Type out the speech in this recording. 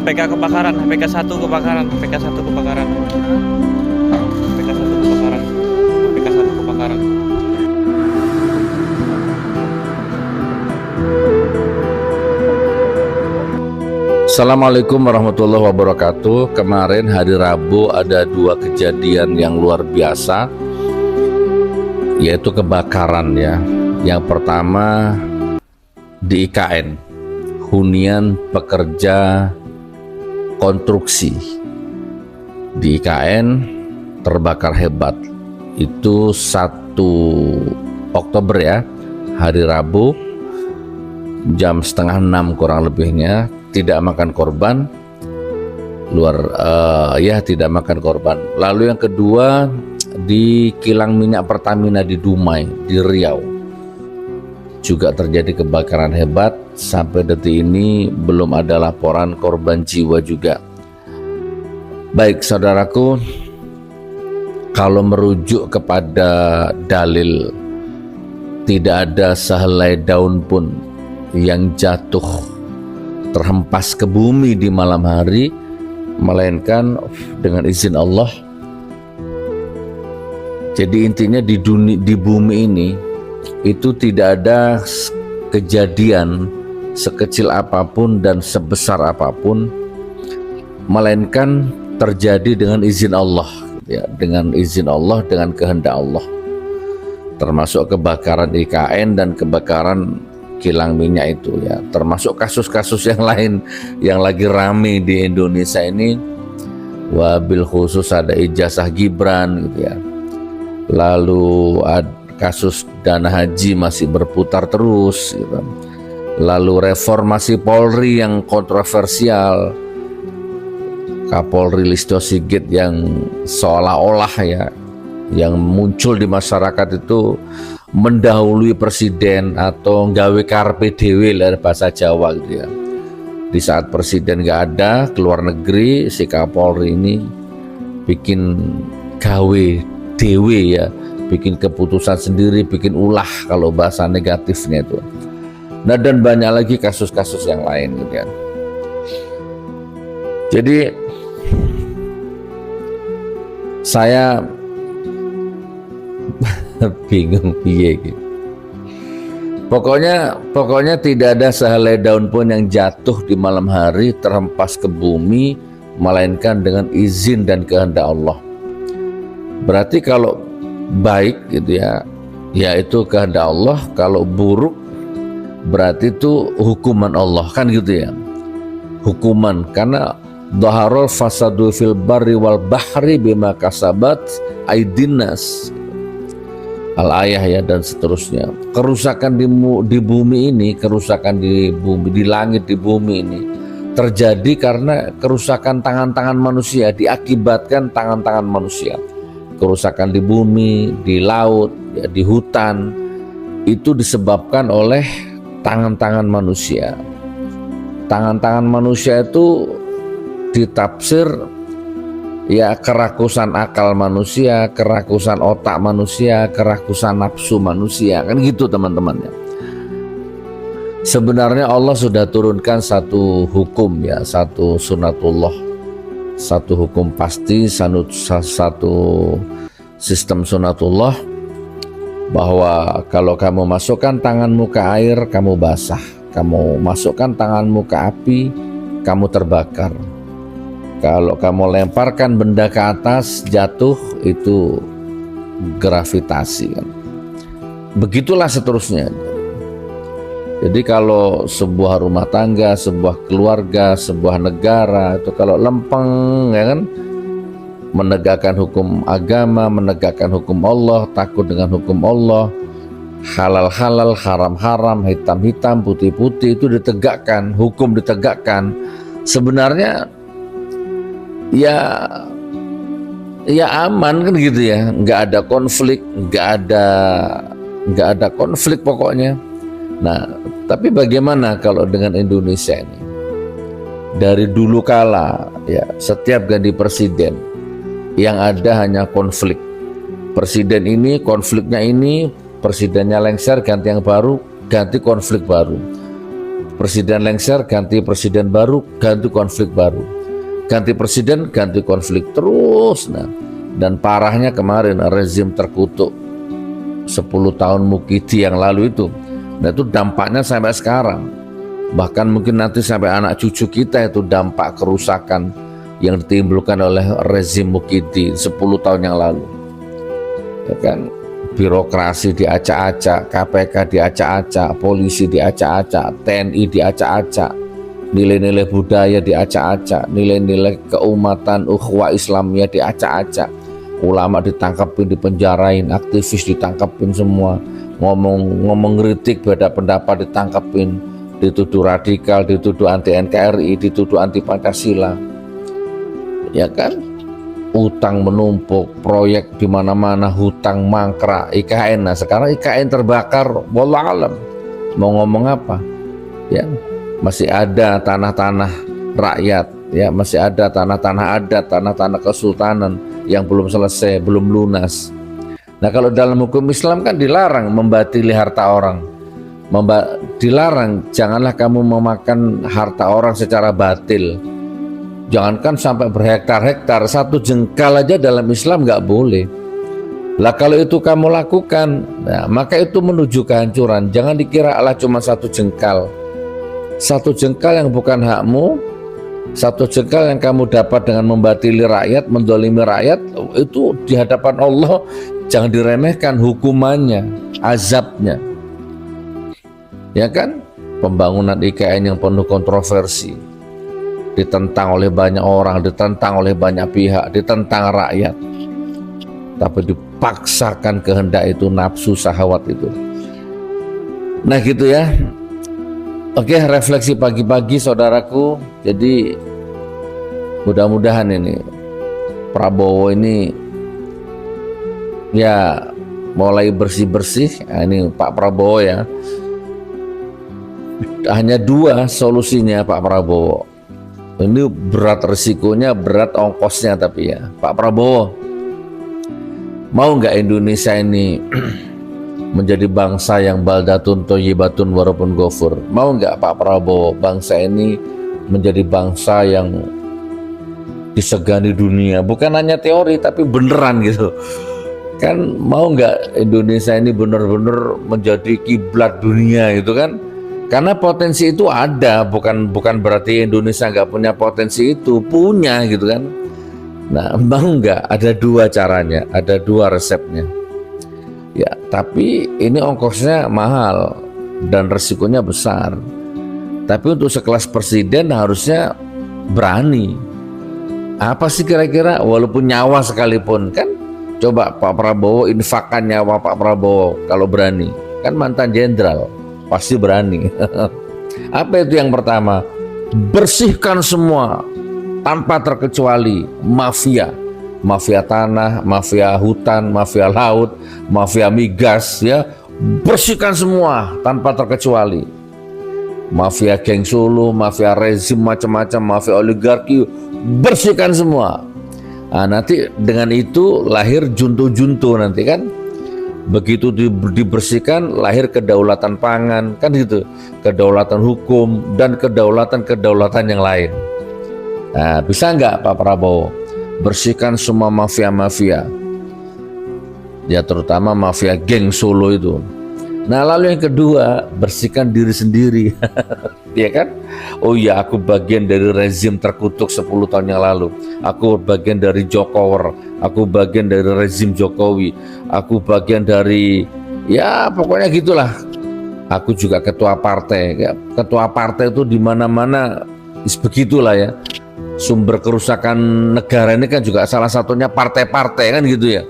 HPK kebakaran, HPK 1 kebakaran, HPK 1 kebakaran, HPK 1 kebakaran, HPK 1 kebakaran. Assalamualaikum warahmatullahi wabarakatuh. Kemarin hari Rabu ada dua kejadian yang luar biasa, yaitu kebakaran ya. Yang pertama di IKN, Hunian Pekerja Konstruksi. Di IKN terbakar hebat. Itu 1 Oktober ya, hari Rabu, jam setengah 6 kurang lebihnya. Tidak makan korban, tidak makan korban. Lalu yang kedua di kilang minyak Pertamina di Dumai, di Riau, juga terjadi kebakaran hebat. Sampai detik ini belum ada laporan korban jiwa juga. Baik saudaraku, kalau merujuk kepada dalil, tidak ada sehelai daun pun yang jatuh terhempas ke bumi di malam hari, melainkan dengan izin Allah. Jadi intinya di bumi ini itu tidak ada kejadian sekecil apapun dan sebesar apapun, melainkan terjadi dengan izin Allah ya, dengan izin Allah, dengan kehendak Allah. Termasuk kebakaran IKN dan kebakaran kilang minyak itu ya, termasuk kasus-kasus yang lain yang lagi rame di Indonesia ini. Wabil khusus ada ijazah Gibran gitu ya. Lalu ada kasus dana haji masih berputar terus gitu. Lalu reformasi Polri yang kontroversial, Kapolri Listio Sigit yang seolah-olah ya, yang muncul di masyarakat itu mendahului presiden atau nggawe karpe dewe lah bahasa Jawa gitu ya. Di saat presiden gak ada, keluar negeri, si Kapolri ini bikin gawe dewe ya, bikin keputusan sendiri, bikin ulah kalau bahasa negatifnya itu. Nah, dan banyak lagi kasus-kasus yang lain gitu kan. Jadi saya bingung piye gitu. Pokoknya tidak ada sehelai daun pun yang jatuh di malam hari terhempas ke bumi, melainkan dengan izin dan kehendak Allah. Berarti kalau baik gitu ya, yaitu kehendak Allah. Kalau buruk berarti itu hukuman Allah, kan gitu ya. Hukuman, karena dhaharul fasadu fil barri wal bahri bima kasabat aidinnas, Al-Ayah ya, dan seterusnya. Kerusakan di bumi ini, kerusakan di bumi, di langit, di bumi ini terjadi karena kerusakan tangan-tangan manusia, diakibatkan tangan-tangan manusia. Kerusakan di bumi, di laut, ya, di hutan, itu disebabkan oleh tangan-tangan manusia. Tangan-tangan manusia itu ditafsir ya kerakusan akal manusia, kerakusan otak manusia, kerakusan nafsu manusia, kan gitu teman-teman ya. Sebenarnya Allah sudah turunkan satu hukum ya, satu sunatullah, satu hukum pasti, satu sistem sunatullah, bahwa kalau kamu masukkan tanganmu ke air, kamu basah. Kamu masukkan tanganmu ke api, kamu terbakar. Kalau kamu lemparkan benda ke atas, jatuh, itu gravitasi kan. Begitulah seterusnya. Jadi kalau sebuah rumah tangga, sebuah keluarga, sebuah negara itu kalau lempeng ya kan, menegakkan hukum agama, menegakkan hukum Allah, takut dengan hukum Allah, halal-halal, haram-haram, hitam-hitam, putih-putih, itu ditegakkan, hukum ditegakkan. Sebenarnya ya aman kan gitu ya, nggak ada konflik, nggak ada konflik pokoknya. Nah, tapi bagaimana kalau dengan Indonesia ini? Dari dulu kala ya, setiap ganti presiden yang ada hanya konflik. Presiden ini konfliknya ini, presidennya lengser, ganti yang baru, ganti konflik baru. presiden lengser, ganti presiden baru, ganti konflik baru, ganti presiden, ganti konflik terus. Nah, dan parahnya kemarin rezim terkutuk 10 tahun Mukidi yang lalu itu. Nah, itu dampaknya sampai sekarang. Bahkan mungkin nanti sampai anak cucu kita itu dampak kerusakan yang ditimbulkan oleh rezim Mukidi 10 tahun yang lalu. Ya kan? Birokrasi diacak-acak, KPK diacak-acak, polisi diacak-acak, TNI diacak-acak, nilai-nilai budaya diacak-acak, nilai-nilai keumatan ukhuwah Islamiyah diacak-acak, ulama ditangkapin, dipenjarain, aktivis ditangkapin semua, ngomong ngeritik beda pendapat ditangkapin, dituduh radikal, dituduh anti NKRI, dituduh anti Pancasila. Ya kan? Utang menumpuk, proyek di mana-mana, hutang mangkrak, IKN. Nah, sekarang IKN terbakar, wallah alam. Mau ngomong apa? Ya, masih ada tanah-tanah rakyat, ya, masih ada tanah-tanah adat, tanah-tanah kesultanan yang belum selesai, belum lunas. Nah, kalau dalam hukum Islam kan dilarang membatili harta orang. Dilarang, janganlah kamu memakan harta orang secara batil. Jangankan sampai berhektar-hektar, 1 jengkal aja dalam Islam nggak boleh. Lah kalau itu kamu lakukan, nah, maka itu menuju kehancuran. Jangan dikira Allah cuma 1 jengkal. 1 jengkal yang bukan hakmu, 1 jengkal yang kamu dapat dengan membatili rakyat, mendolimi rakyat, itu di hadapan Allah jangan diremehkan hukumannya, azabnya. Ya kan? Pembangunan IKN yang penuh kontroversi, ditentang oleh banyak orang, ditentang oleh banyak pihak, ditentang rakyat, tapi dipaksakan kehendak itu, nafsu syahwat itu. Nah gitu ya. Oke, refleksi pagi-pagi saudaraku. Jadi mudah-mudahan ini Prabowo ini ya mulai bersih-bersih. Nah, ini Pak Prabowo ya. Hanya 2 solusinya Pak Prabowo. Ini berat resikonya, berat ongkosnya, tapi ya Pak Prabowo, mau nggak Indonesia ini menjadi bangsa yang baldatun thayyibatun warabun ghafur? Mau nggak Pak Prabowo bangsa ini menjadi bangsa yang disegani dunia? Bukan hanya teori tapi beneran gitu. Kan mau nggak Indonesia ini benar-benar menjadi kiblat dunia gitu kan? Karena potensi itu ada, bukan berarti Indonesia nggak punya potensi itu, punya gitu kan. Nah, mau nggak? Ada 2 caranya, ada 2 resepnya. Ya, tapi ini ongkosnya mahal dan resikonya besar. Tapi untuk sekelas presiden harusnya berani. Apa sih kira-kira? Walaupun nyawa sekalipun kan, coba Pak Prabowo infakkan nyawa Pak Prabowo kalau berani. Kan mantan jenderal. Pasti berani. Apa itu yang pertama? Bersihkan semua tanpa terkecuali mafia. Mafia tanah, mafia hutan, mafia laut, mafia migas ya. Bersihkan semua tanpa terkecuali. Mafia geng Solo, mafia rezim macam-macam, mafia oligarki, bersihkan semua. Nah, nanti dengan itu lahir junto-junto nanti kan. Begitu dibersihkan lahir kedaulatan pangan kan gitu, kedaulatan hukum dan kedaulatan yang lain. Nah, bisa nggak Pak Prabowo bersihkan semua mafia-mafia, ya terutama mafia geng Solo itu. Nah lalu yang kedua, bersihkan diri sendiri. Ya kan? Oh iya, aku bagian dari rezim terkutuk 10 tahun yang lalu. Aku bagian dari Jokower, aku bagian dari rezim Jokowi, aku bagian dari, ya pokoknya gitulah. Aku juga ketua partai. Ketua partai itu di mana-mana begitulah ya. Sumber kerusakan negara ini kan juga salah satunya partai-partai kan gitu ya.